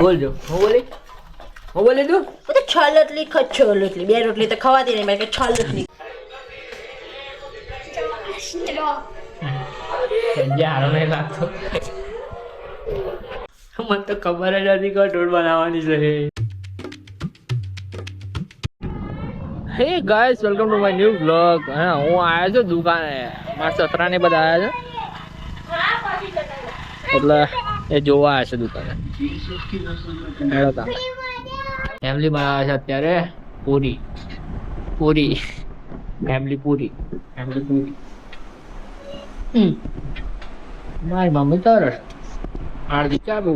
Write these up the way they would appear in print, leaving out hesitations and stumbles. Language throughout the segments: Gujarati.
બોલજો હું બોલી તું તો છ રોટલી છ રોટલી બે રોટલી તો ખવાતી નહીં કે છ રોટલી સારો નહીં લાગતો મને તો ખબર જ હતી કે ઢોળ બનાવવાની છે. હે guys welcome to my new blog. હા હું આવ્યો છું દુકાને, મારા સસરાને બધા આવ્યા છે એટલે એ જોવા આવ્યા છે દુકાને. ફેમિલી બનાવે છે અત્યારે પૂરી ફેમિલી પૂરી મારી મમ્મી તરસ આરતી ચા બહુ.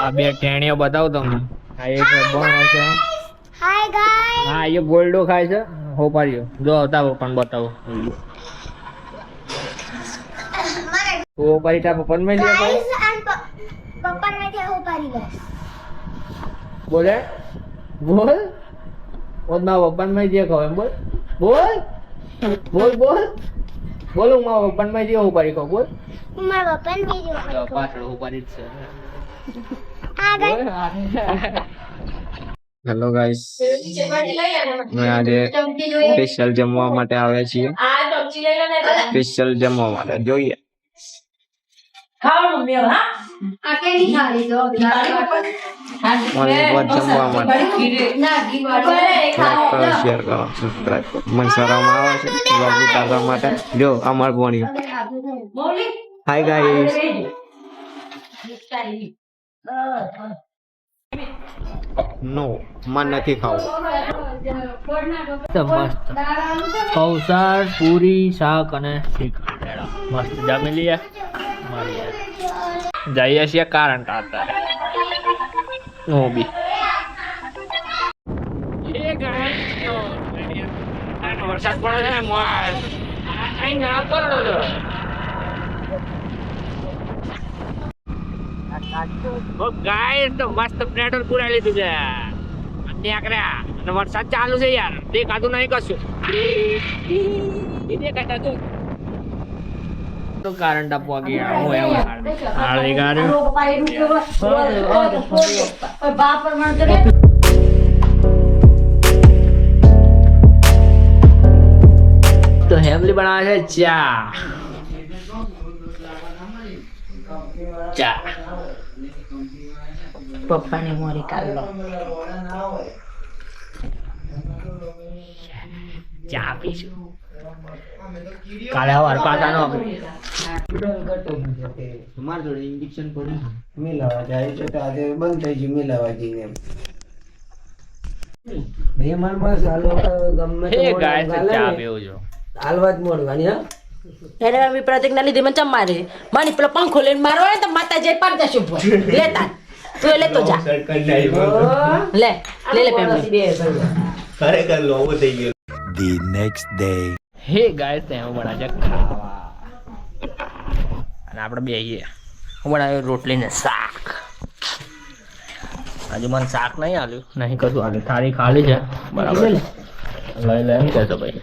આ બે ટેણીઓ બતાવું તમને. આ એક બનો છે. હાય ગાઈસ હા એ ગોલ્ડો ખાય છે. હો પાડ્યો જો બતાવો પણ બતાવો. ઓ પાડી તા પપ્પા મે દે ભાઈ પપ્પા ને કે હો પાડી ગઈ બોલે બોલ ઓદના પપ્પા મે દે ખાવ બોલ બોલ હું મારા પપ્પા મે દે હો પાડી ખાવ બોલ મારા પપ્પા ને વિડિયો પાછળ હો પાડી છે. આ ગાઈસ હેલો ગાઈસ, અમે આજે સ્પેશિયલ જમવા માટે આવ્યા છીએ. સ્પેશિયલ જમવા માટે જોઈએ. મને बहुत જમવા માટે શેર કરો, સબસ્ક્રાઇબ કરો. મને શરમ આવે છે બ્લોગ ઉતારવા માટે. જો અમાર ભણ્યો. Hi guys. નો મન નથી ખાવું. મસ્ત કૌસાર પૂરી શાક અને શ્રીખંડ મસ્ત જમી લઈએ. મળીએ જઈએ છીએ કારણ અત્યારે હું બી વરસાદ પડે છે ગાય તો મસ્ત પેટ્રોલ પુરાઈ લીધું છે નીકળ્યા અને વરસાદ ચાલુ છે યાર. દેખાતું નહીં કશું. દેખાતા તું તો કારણ ટાપવા ગયા હું એમ હાળી ગાડ્યું તો હેમલી બનાવે છે ચા પપ્પાને મોરી કાઢ ચા પીશું. કાલે સવાર પાછા નો માર જોડે ઇન્જેક્શન પડી મિલાવા જાય છે તો આજે બંધ થઈ ગયું મિલાવા જઈને. મહેમાન બસ હાલો ગમે હે ગાઈસ ચા પીવું જો હાલવા જ મોડવાની. હા એને અમે પ્રતિક ના લીધે મને ચમ મારે મને પેલો પંખો લઈને મારો હોય તો માતાજી પાડ દેશું લેતા તું એ લેતો જા લે ફેમિલી ખરેખર લોવો થઈ ગયો. The next day. હે ગાઈસ તેમાં બના છે ખાવા અને આપણે બેહીએ. હું બનાવ્યું રોટલી ને શાક. હજુ મને શાક નહીં આલ્યું નહીં કશું આલ્યું. થાળી ખાલી છે બરાબર. લઈ લે એમ કહેશો ભાઈ.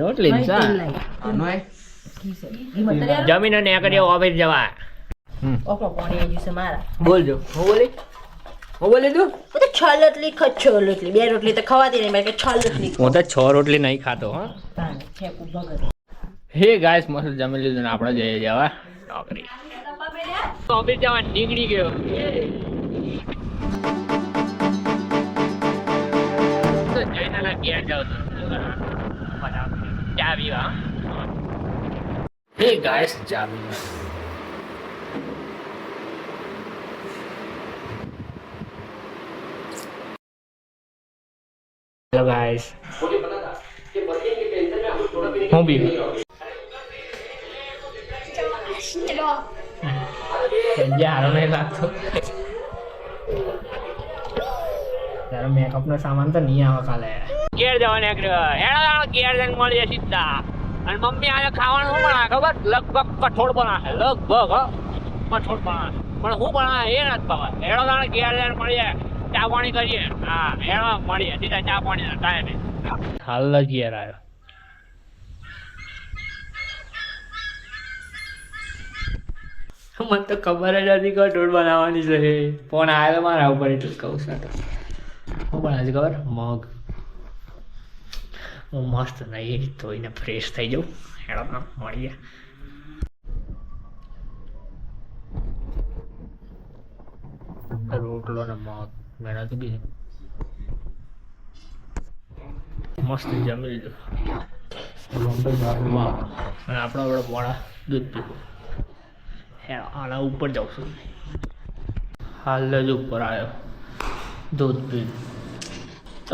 રોટલી ને શાક જમીને ને કરી ઓફિસ જવા. બોલજો હું બોલી તું તો છ રોટલી છ રોટલી બે રોટલી તો ખવાતી નહીં કે છ રોટલી હું તો 6 રોટલી નહીં ખાતો. હા હે ગાઈસ મસ્ત જમી લીધું ને આપણે જઈએ જવા નોકરી. ઓફિસ જવા નીકળી ગયો. તો જઈને ઘેર જાવ ચા પીવા. હે ગાઈસ ચા પીવા. હેલો ગાઈસ હું બી સારો નહીં લાગતો. તારો મેકઅપ નો સામાન તો નહીં આવે કાલે. ઘેર જવા નીકળ્યો. ઘેર જઈને મળીએ સીધા. અને મમ્મી આજે ખાવાનું શું બનાવે ખબર? લગભગ કઠોળ બનાવે. લગભગ કઠોળ બનાવે પણ શું બનાવે એ નથી ખબર. ઘેર જઈને મળીએ ચા પાણી કરીએ. હા એમાં મળીએ સીધા ચા પાણી ટાઈમે. હાલ જ ઘેર આવ્યો. મને તો ખબર જ હતી કઠોળ બનાવવાની છે. ફોન આવ્યો મારા ઉપર એટલે કહું છું. તો શું બનાવે છે ખબર? મગ. હું મસ્ત નહીં ધોઈને ફ્રેશ થઈ જાઉં. હેડો મળીએ. રોટલો ને મગ મેળા તો બી મસ્ત જમી લીધું. અને આપણા વડે મોડા દૂધ પીવું. આના ઉપર જાઉં છું. હાલ જ ઉપર આવ્યો દૂધ પીવું.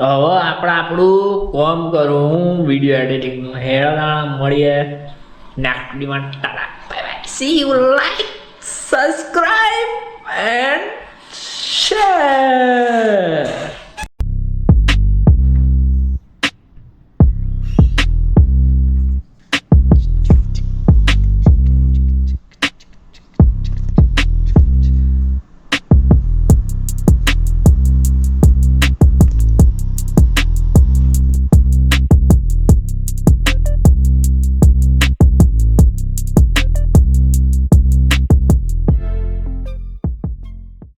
હવે આપણું કામ કરું હું વિડીયો એડિટિંગનું. હેડા મળીએ નેક્સ્ટ વિડીયોમાં. Tata bye bye. C you. Like, subscribe and share.